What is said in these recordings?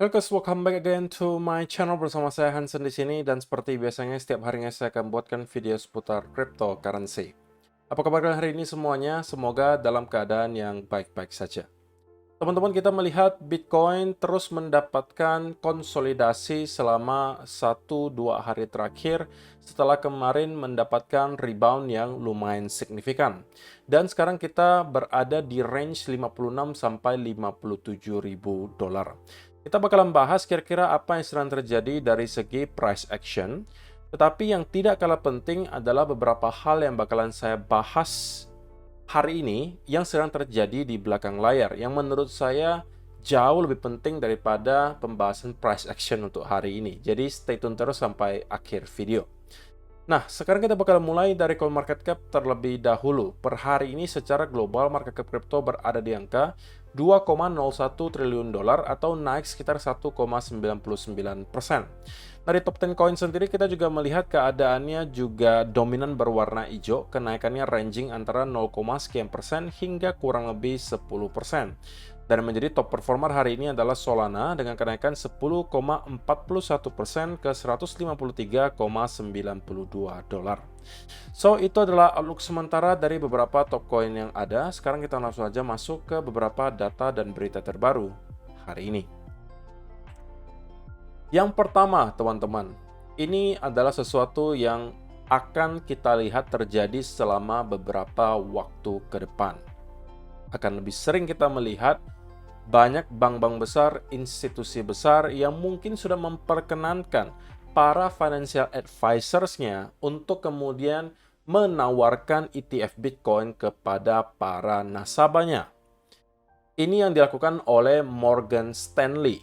Halo guys, welcome back again to my channel bersama saya Hansen di sini dan seperti biasanya setiap harinya saya akan buatkan video seputar cryptocurrency. Apa kabar kalian hari ini semuanya? Semoga dalam keadaan yang baik-baik saja. Teman-teman, kita melihat Bitcoin terus mendapatkan konsolidasi selama 1-2 hari terakhir setelah kemarin mendapatkan rebound yang lumayan signifikan. Dan sekarang kita berada di range 56 sampai 57 ribu dolar. Kita bakalan bahas kira-kira apa yang sedang terjadi dari segi price action. Tetapi yang tidak kalah penting adalah beberapa hal yang bakalan saya bahas hari ini yang sedang terjadi di belakang layar, yang menurut saya jauh lebih penting daripada pembahasan price action untuk hari ini. Jadi stay tune terus sampai akhir video. Nah, sekarang kita bakal mulai dari CoinMarketCap terlebih dahulu. Per hari ini secara global market cap kripto berada di angka 2,01 triliun dolar atau naik sekitar 1,99%. Dari top 10 coin sendiri kita juga melihat keadaannya juga dominan berwarna hijau, kenaikannya ranging antara 0, sekian persen hingga kurang lebih 10%. Dan menjadi top performer hari ini adalah Solana dengan kenaikan 10,41% ke 153,92 dolar. So, itu adalah outlook sementara dari beberapa top coin yang ada. Sekarang kita langsung saja masuk ke beberapa data dan berita terbaru hari ini. Yang pertama, teman-teman, ini adalah sesuatu yang akan kita lihat terjadi selama beberapa waktu ke depan. Akan lebih sering kita melihat banyak bank-bank besar, institusi besar yang mungkin sudah memperkenankan para financial advisors-nya untuk kemudian menawarkan ETF Bitcoin kepada para nasabahnya. Ini yang dilakukan oleh Morgan Stanley.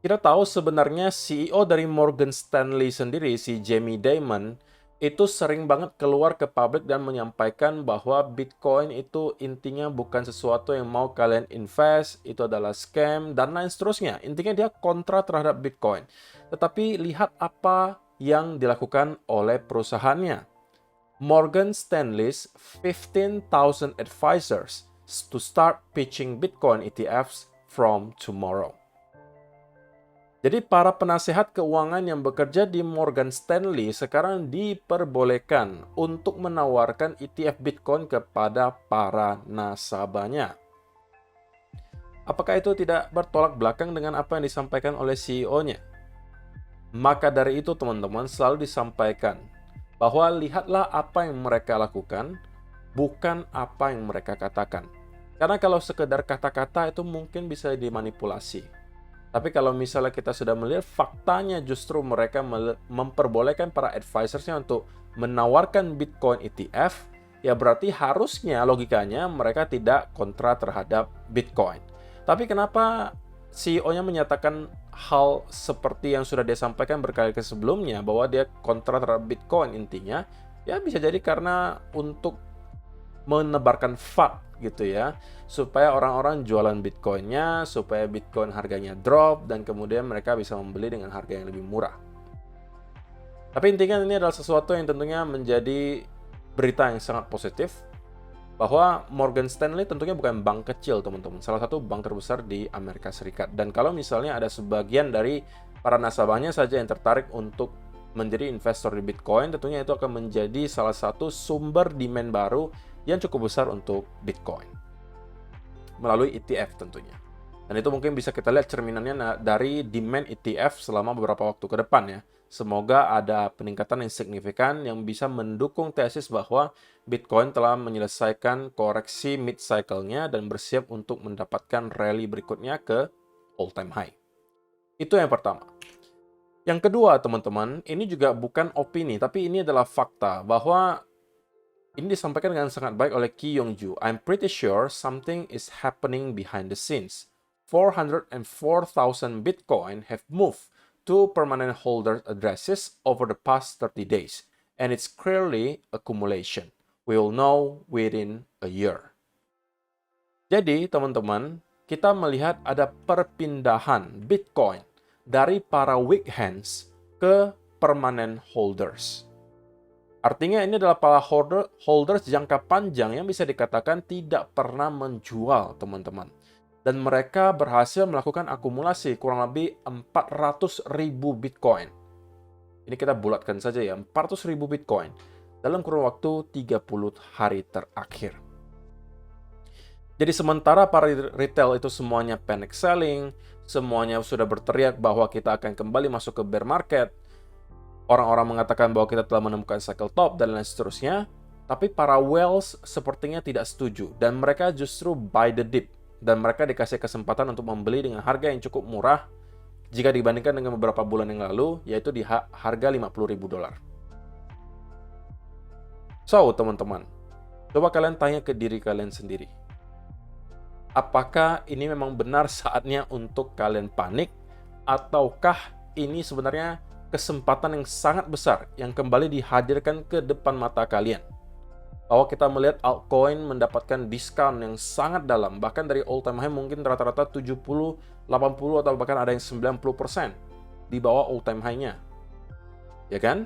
Kita tahu sebenarnya CEO dari Morgan Stanley sendiri, si Jamie Dimon, itu sering banget keluar ke publik dan menyampaikan bahwa Bitcoin itu intinya bukan sesuatu yang mau kalian invest, itu adalah scam, dan lain seterusnya. Intinya dia kontra terhadap Bitcoin. Tetapi lihat apa yang dilakukan oleh perusahaannya. Morgan Stanley's 15,000 advisors to start pitching Bitcoin ETFs from tomorrow. Jadi para penasehat keuangan yang bekerja di Morgan Stanley sekarang diperbolehkan untuk menawarkan ETF Bitcoin kepada para nasabahnya. Apakah itu tidak bertolak belakang dengan apa yang disampaikan oleh CEO-nya? Maka dari itu teman-teman selalu disampaikan bahwa lihatlah apa yang mereka lakukan, bukan apa yang mereka katakan. Karena kalau sekedar kata-kata itu mungkin bisa dimanipulasi. Tapi kalau misalnya kita sudah melihat faktanya justru mereka memperbolehkan para advisorsnya untuk menawarkan Bitcoin ETF, ya berarti harusnya logikanya mereka tidak kontra terhadap Bitcoin. Tapi kenapa CEO-nya menyatakan hal seperti yang sudah dia sampaikan berkali-kali sebelumnya bahwa dia kontra terhadap Bitcoin intinya? Ya bisa jadi karena untuk menebarkan FUD gitu ya, supaya orang-orang jualan Bitcoin-nya, supaya Bitcoin harganya drop, dan kemudian mereka bisa membeli dengan harga yang lebih murah. Tapi intinya ini adalah sesuatu yang tentunya menjadi berita yang sangat positif, bahwa Morgan Stanley tentunya bukan bank kecil teman-teman, salah satu bank terbesar di Amerika Serikat. Dan kalau misalnya ada sebagian dari para nasabahnya saja yang tertarik untuk menjadi investor di Bitcoin, tentunya itu akan menjadi salah satu sumber demand baru yang cukup besar untuk Bitcoin melalui ETF tentunya. Dan itu mungkin bisa kita lihat cerminannya dari demand ETF selama beberapa waktu ke depan ya. Semoga ada peningkatan yang signifikan yang bisa mendukung tesis bahwa Bitcoin telah menyelesaikan koreksi mid-cycle-nya dan bersiap untuk mendapatkan rally berikutnya ke all-time high. Itu yang pertama. Yang kedua, teman-teman, ini juga bukan opini, tapi ini adalah fakta bahwa ini disampaikan dengan sangat baik oleh Ki Yong-ju. I'm pretty sure something is happening behind the scenes. 404,000 Bitcoin have moved to permanent holder addresses over the past 30 days. And it's clearly accumulation. We will know within a year. Jadi, teman-teman, kita melihat ada perpindahan Bitcoin dari para weak hands ke permanent holders. Artinya ini adalah para holders jangka panjang yang bisa dikatakan tidak pernah menjual, teman-teman. Dan mereka berhasil melakukan akumulasi kurang lebih 400.000 Bitcoin. Ini kita bulatkan saja ya, 400.000 Bitcoin dalam kurun waktu 30 hari terakhir. Jadi sementara para retail itu semuanya panic selling, semuanya sudah berteriak bahwa kita akan kembali masuk ke bear market, orang-orang mengatakan bahwa kita telah menemukan cycle top, dan lain seterusnya, tapi para whales sepertinya tidak setuju, dan mereka justru buy the dip, dan mereka dikasih kesempatan untuk membeli dengan harga yang cukup murah jika dibandingkan dengan beberapa bulan yang lalu, yaitu di harga $50.000. So, teman-teman, coba kalian tanya ke diri kalian sendiri. Apakah ini memang benar saatnya untuk kalian panik, ataukah ini sebenarnya kesempatan yang sangat besar yang kembali dihadirkan ke depan mata kalian? Bahwa kita melihat altcoin mendapatkan diskon yang sangat dalam, bahkan dari all time high mungkin rata-rata 70, 80, atau bahkan ada yang 90% di bawah all time high-nya. Ya kan?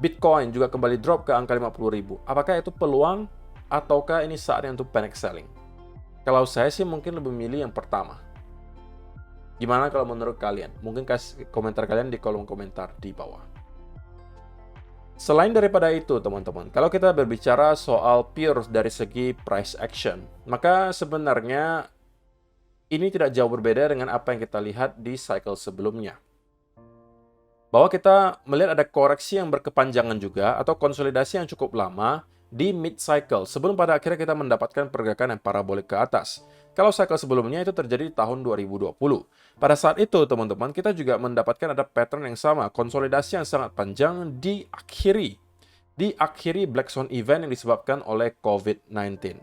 Bitcoin juga kembali drop ke angka 50.000. Apakah itu peluang ataukah ini saatnya untuk panic selling? Kalau saya sih mungkin lebih milih yang pertama. Gimana kalau menurut kalian? Mungkin kasih komentar kalian di kolom komentar di bawah. Selain daripada itu, teman-teman, kalau kita berbicara soal pure dari segi price action, maka sebenarnya ini tidak jauh berbeda dengan apa yang kita lihat di cycle sebelumnya. Bahwa kita melihat ada koreksi yang berkepanjangan juga, atau konsolidasi yang cukup lama di mid-cycle, sebelum pada akhirnya kita mendapatkan pergerakan yang parabolik ke atas. Kalau cycle sebelumnya itu terjadi di tahun 2020. Pada saat itu, teman-teman, kita juga mendapatkan ada pattern yang sama, konsolidasi yang sangat panjang diakhiri Black Swan event yang disebabkan oleh COVID-19.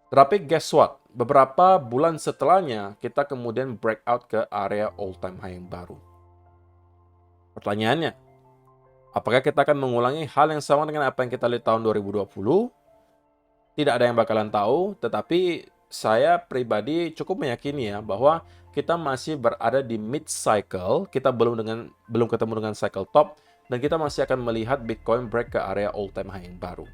Tetapi guess what? Beberapa bulan setelahnya, kita kemudian breakout ke area all-time high yang baru. Pertanyaannya, apakah kita akan mengulangi hal yang sama dengan apa yang kita lihat tahun 2020? Tidak ada yang bakalan tahu, tetapi saya pribadi cukup meyakini ya bahwa kita masih berada di mid cycle, kita belum ketemu dengan cycle top, dan kita masih akan melihat Bitcoin break ke area all time high yang baru.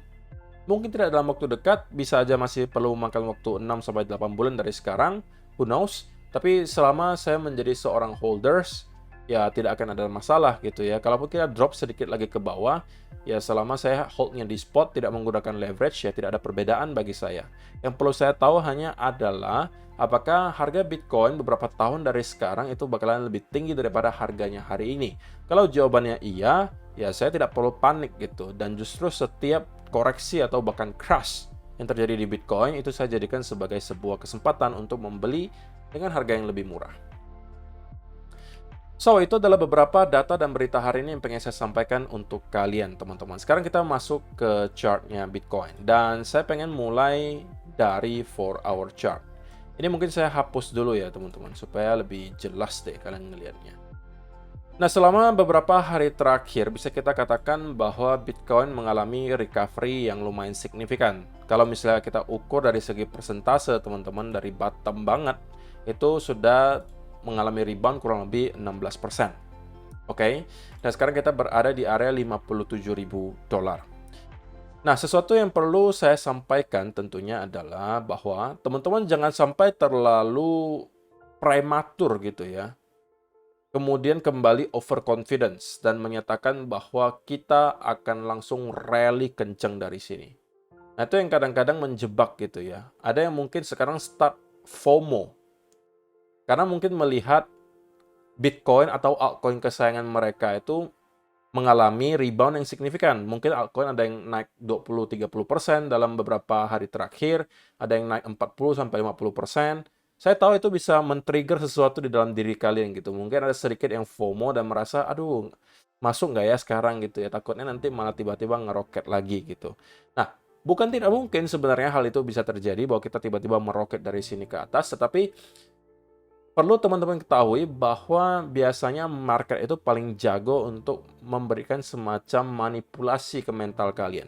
Mungkin tidak dalam waktu dekat, bisa aja masih perlu memakan waktu 6-8 bulan dari sekarang, who knows, tapi selama saya menjadi seorang holders, ya tidak akan ada masalah gitu ya. Kalaupun kita drop sedikit lagi ke bawah, ya selama saya holdnya di spot, tidak menggunakan leverage, ya tidak ada perbedaan bagi saya. Yang perlu saya tahu hanya adalah apakah harga Bitcoin beberapa tahun dari sekarang itu bakalan lebih tinggi daripada harganya hari ini. Kalau jawabannya iya, ya saya tidak perlu panik gitu. Dan justru setiap koreksi atau bahkan crash yang terjadi di Bitcoin itu saya jadikan sebagai sebuah kesempatan untuk membeli dengan harga yang lebih murah. So, itu adalah beberapa data dan berita hari ini yang pengen saya sampaikan untuk kalian, teman-teman. Sekarang kita masuk ke chartnya Bitcoin. Dan saya pengen mulai dari 4-hour chart. Ini mungkin saya hapus dulu ya, teman-teman, supaya lebih jelas deh kalian ngelihatnya. Nah, selama beberapa hari terakhir, bisa kita katakan bahwa Bitcoin mengalami recovery yang lumayan signifikan. Kalau misalnya kita ukur dari segi persentase, teman-teman, dari bottom banget, itu sudah mengalami rebound kurang lebih 16%. Oke. Dan sekarang kita berada di area $57.000. Nah, sesuatu yang perlu saya sampaikan tentunya adalah bahwa teman-teman jangan sampai terlalu prematur gitu ya. Kemudian kembali overconfidence dan menyatakan bahwa kita akan langsung rally kencang dari sini. Nah, itu yang kadang-kadang menjebak gitu ya. Ada yang mungkin sekarang start FOMO. Karena mungkin melihat Bitcoin atau altcoin kesayangan mereka itu mengalami rebound yang signifikan. Mungkin altcoin ada yang naik 20-30% dalam beberapa hari terakhir, ada yang naik 40-50%. Saya tahu itu bisa men-trigger sesuatu di dalam diri kalian gitu. Mungkin ada sedikit yang FOMO dan merasa, aduh, masuk nggak ya sekarang gitu ya. Takutnya nanti malah tiba-tiba ngeroket lagi gitu. Nah, bukan tidak mungkin sebenarnya hal itu bisa terjadi bahwa kita tiba-tiba meroket dari sini ke atas, tetapi perlu teman-teman ketahui bahwa biasanya market itu paling jago untuk memberikan semacam manipulasi ke mental kalian.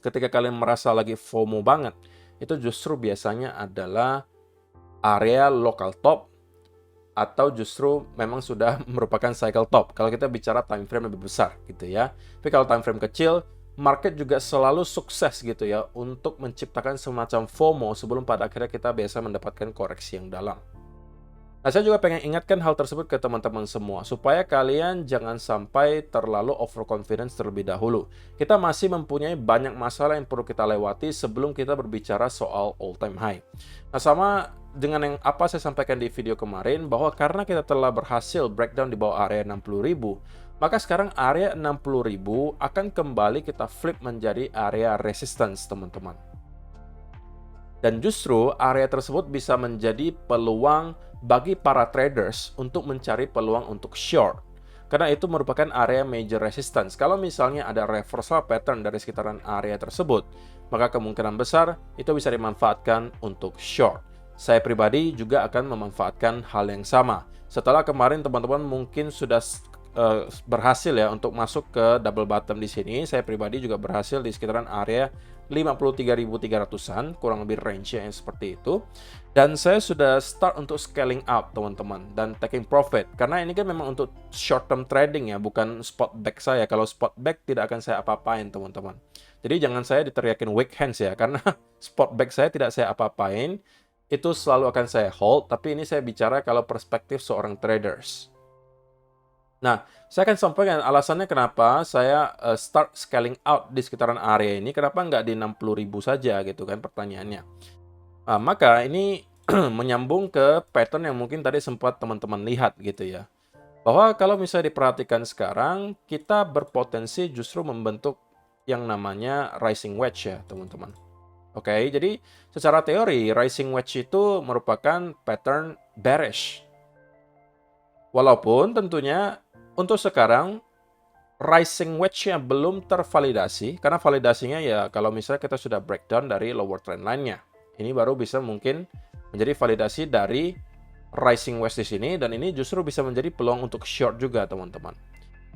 Ketika kalian merasa lagi FOMO banget, itu justru biasanya adalah area local top atau justru memang sudah merupakan cycle top. Kalau kita bicara time frame lebih besar gitu ya. Tapi kalau time frame kecil, market juga selalu sukses gitu ya untuk menciptakan semacam FOMO sebelum pada akhirnya kita biasa mendapatkan koreksi yang dalam. Nah, saya juga pengen ingatkan hal tersebut ke teman-teman semua, supaya kalian jangan sampai terlalu overconfidence terlebih dahulu. Kita masih mempunyai banyak masalah yang perlu kita lewati sebelum kita berbicara soal all-time high. Nah, sama dengan yang apa saya sampaikan di video kemarin, bahwa karena kita telah berhasil breakdown di bawah area 60.000, maka sekarang area 60.000 akan kembali kita flip menjadi area resistance, teman-teman. Dan justru area tersebut bisa menjadi peluang bagi para traders untuk mencari peluang untuk short. Karena itu merupakan area major resistance. Kalau misalnya ada reversal pattern dari sekitaran area tersebut, maka kemungkinan besar itu bisa dimanfaatkan untuk short. Saya pribadi juga akan memanfaatkan hal yang sama. Setelah kemarin teman-teman mungkin sudah berhasil ya untuk masuk ke double bottom di sini, saya pribadi juga berhasil di sekitaran area 53.300-an, kurang lebih range-nya yang seperti itu. Dan saya sudah start untuk scaling out, teman-teman, dan taking profit. Karena ini kan memang untuk short term trading ya, bukan spot back saya. Kalau spot back tidak akan saya apa-apain, teman-teman. Jadi jangan saya diteriakin weak hands ya, karena spot back saya tidak saya apa-apain. Itu selalu akan saya hold, tapi ini saya bicara kalau perspektif seorang traders. Nah, saya akan sampaikan alasannya kenapa saya start scaling out di sekitaran area ini, kenapa nggak di 60.000 saja gitu kan pertanyaannya. Nah, maka ini menyambung ke pattern yang mungkin tadi sempat teman-teman lihat gitu ya. Bahwa kalau misalnya diperhatikan sekarang, kita berpotensi justru membentuk yang namanya rising wedge ya teman-teman. Oke, jadi secara teori rising wedge itu merupakan pattern bearish. Walaupun tentunya untuk sekarang, rising wedge-nya belum tervalidasi, karena validasinya ya kalau misalnya kita sudah breakdown dari lower trend line-nya. Ini baru bisa mungkin menjadi validasi dari rising wedge di sini, dan ini justru bisa menjadi peluang untuk short juga, teman-teman.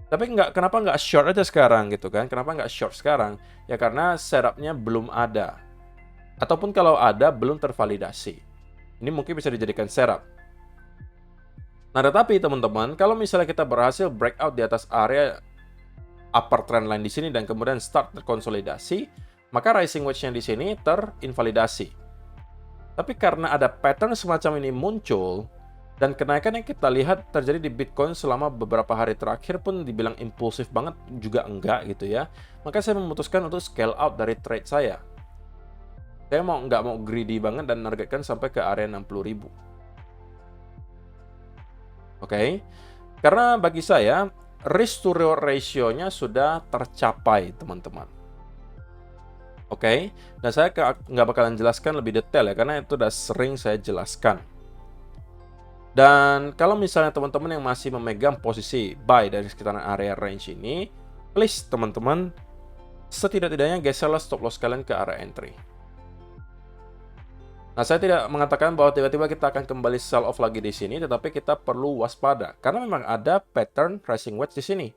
Tapi kenapa nggak short aja sekarang gitu kan? Kenapa nggak short sekarang? Ya karena setup-nya belum ada. Ataupun kalau ada, belum tervalidasi. Ini mungkin bisa dijadikan setup. Nah, tetapi teman-teman, kalau misalnya kita berhasil breakout di atas area upper trend line di sini dan kemudian start terkonsolidasi, maka rising wedge-nya di sini terinvalidasi. Tapi karena ada pattern semacam ini muncul, dan kenaikan yang kita lihat terjadi di Bitcoin selama beberapa hari terakhir pun dibilang impulsif banget juga enggak gitu ya. Maka saya memutuskan untuk scale out dari trade saya. Saya nggak mau greedy banget dan nargetkan sampai ke area 60.000. Oke, karena bagi saya risk to reward ratio-nya sudah tercapai, teman-teman. Oke, dan saya nggak bakalan jelaskan lebih detail ya, karena itu udah sering saya jelaskan. Dan kalau misalnya teman-teman yang masih memegang posisi buy dari sekitaran area range ini, please teman-teman, setidak-tidaknya geserlah stop loss kalian ke area entry. Nah, saya tidak mengatakan bahwa tiba-tiba kita akan kembali sell off lagi di sini, tetapi kita perlu waspada karena memang ada pattern rising wedge di sini.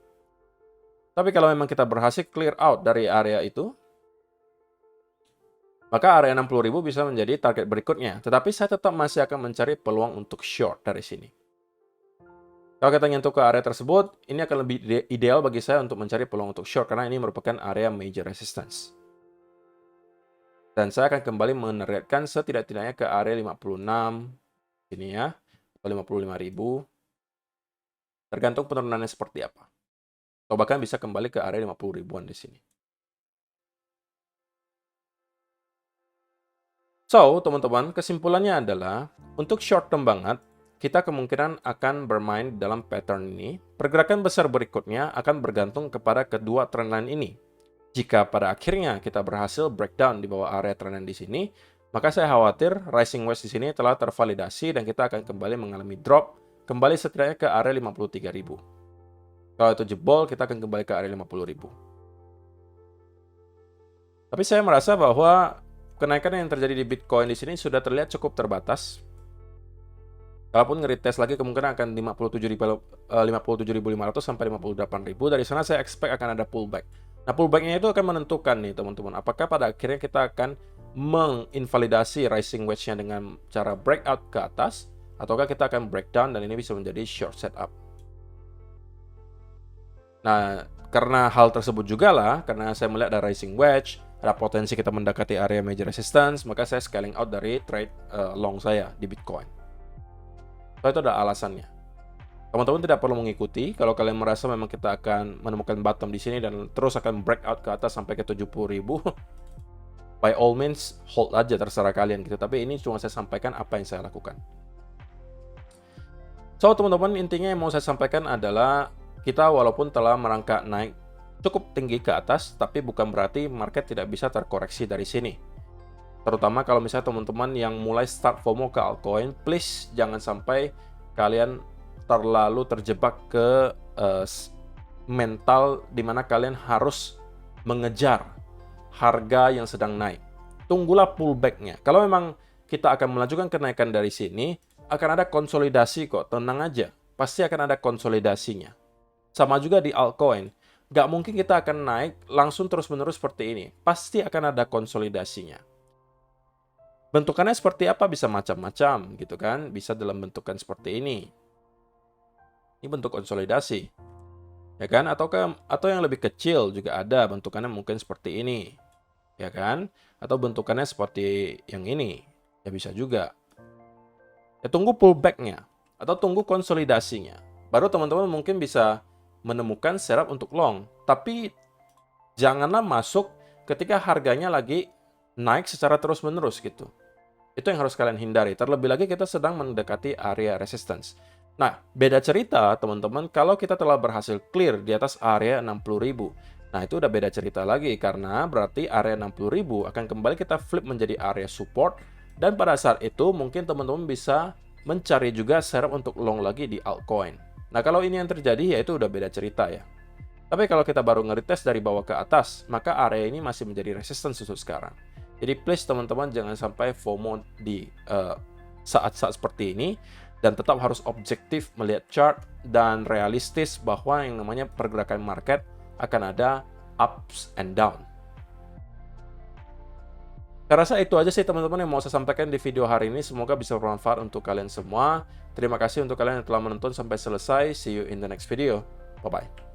Tapi kalau memang kita berhasil clear out dari area itu, maka area 60.000 bisa menjadi target berikutnya. Tetapi saya tetap masih akan mencari peluang untuk short dari sini. Kalau kita nyentuh ke area tersebut, ini akan lebih ideal bagi saya untuk mencari peluang untuk short karena ini merupakan area major resistance. Dan saya akan kembali menargetkan setidak-tidaknya ke area 56 ini ya, atau 55.000. Tergantung penurunannya seperti apa. Atau bahkan bisa kembali ke area 50.000-an di sini. So, teman-teman, kesimpulannya adalah untuk short term banget, kita kemungkinan akan bermain dalam pattern ini. Pergerakan besar berikutnya akan bergantung kepada kedua trendline ini. Jika pada akhirnya kita berhasil breakdown di bawah area trendline di sini, maka saya khawatir rising wedge di sini telah tervalidasi dan kita akan kembali mengalami drop, kembali setidaknya ke area 53.000. Kalau itu jebol, kita akan kembali ke area 50.000. Tapi saya merasa bahwa kenaikan yang terjadi di Bitcoin di sini sudah terlihat cukup terbatas. Kalaupun nge-retest lagi kemungkinan akan 57.500 sampai 58.000. Dari sana saya expect akan ada pullback. Nah, pullback-nya itu akan menentukan nih teman-teman, apakah pada akhirnya kita akan menginvalidasi rising wedge-nya dengan cara breakout ke atas, ataukah kita akan breakdown dan ini bisa menjadi short setup. Nah, Karena hal tersebut juga lah, karena saya melihat ada rising wedge, ada potensi kita mendekati area major resistance, maka saya scaling out dari trade long saya di Bitcoin. So, itu ada alasannya. Teman-teman tidak perlu mengikuti. Kalau kalian merasa memang kita akan menemukan bottom di sini dan terus akan breakout ke atas sampai ke 70.000, by all means hold aja, terserah kalian gitu. Tapi ini cuma saya sampaikan apa yang saya lakukan. So, teman-teman, intinya yang mau saya sampaikan adalah kita walaupun telah merangkak naik cukup tinggi ke atas, tapi bukan berarti market tidak bisa terkoreksi dari sini. Terutama kalau misalnya teman-teman yang mulai start FOMO ke altcoin, please jangan sampai kalian terlalu terjebak ke mental dimana kalian harus mengejar harga yang sedang naik. Tunggulah pullback-nya. Kalau memang kita akan melanjutkan kenaikan dari sini, akan ada konsolidasi kok, tenang aja. Pasti akan ada konsolidasinya. Sama juga di altcoin. Nggak mungkin kita akan naik langsung terus-menerus seperti ini. Pasti akan ada konsolidasinya. Bentukannya seperti apa? Bisa macam-macam gitu kan. Bisa dalam bentukan seperti ini. Ini bentuk konsolidasi. Ya kan? Atau yang lebih kecil juga ada. Bentukannya mungkin seperti ini. Ya kan? Atau bentukannya seperti yang ini. Ya bisa juga. Ya tunggu pullback-nya. Atau tunggu konsolidasinya. Baru teman-teman mungkin bisa menemukan setup untuk long, tapi janganlah masuk ketika harganya lagi naik secara terus-menerus gitu. Itu yang harus kalian hindari. Terlebih lagi kita sedang mendekati area resistance. Nah, beda cerita teman-teman kalau kita telah berhasil clear di atas area 60.000. Nah, itu udah beda cerita lagi karena berarti area 60.000 akan kembali kita flip menjadi area support dan pada saat itu mungkin teman-teman bisa mencari juga setup untuk long lagi di altcoin. Nah, kalau ini yang terjadi, ya itu udah beda cerita ya. Tapi kalau kita baru nge-retest dari bawah ke atas, maka area ini masih menjadi resistance untuk sekarang. Jadi please teman-teman jangan sampai FOMO di saat-saat seperti ini. Dan tetap harus objektif melihat chart dan realistis bahwa yang namanya pergerakan market akan ada ups and down. Saya rasa itu aja sih teman-teman yang mau saya sampaikan di video hari ini. Semoga bisa bermanfaat untuk kalian semua. Terima kasih untuk kalian yang telah menonton sampai selesai. See you in the next video. Bye-bye.